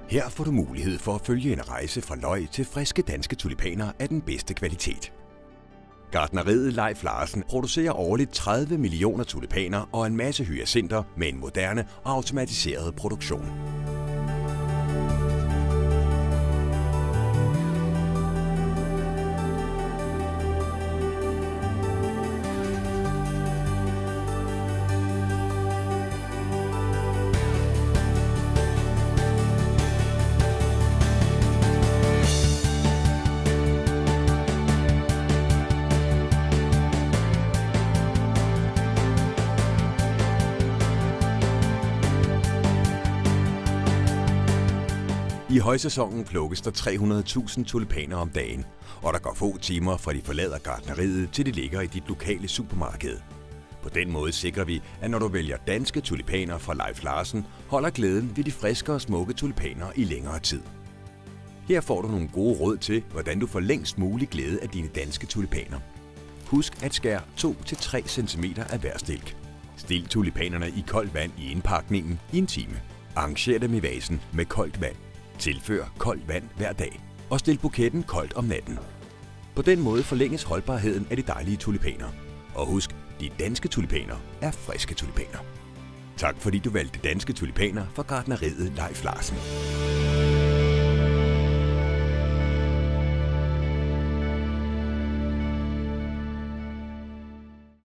Her får du mulighed for at følge en rejse fra løg til friske danske tulipaner af den bedste kvalitet. Gartneriet Leif Larsen producerer årligt 30 millioner tulipaner og en masse hyacinter med en moderne og automatiseret produktion. I højsæsonen plukkes der 300.000 tulipaner om dagen, og der går få timer fra de forlader gartneriet til de ligger i dit lokale supermarked. På den måde sikrer vi, at når du vælger danske tulipaner fra Leif Larsen, holder glæden ved de friske og smukke tulipaner i længere tid. Her får du nogle gode råd til, hvordan du får længst mulig glæde af dine danske tulipaner. Husk at skære 2-3 cm af hver stilk. Stil tulipanerne i koldt vand i indpakningen i en time. Arranger dem i vasen med koldt vand. Tilfør koldt vand hver dag og stil buketten koldt om natten. På den måde forlænges holdbarheden af de dejlige tulipaner. Og husk, de danske tulipaner er friske tulipaner. Tak fordi du valgte danske tulipaner fra gartneriet Leif Larsen.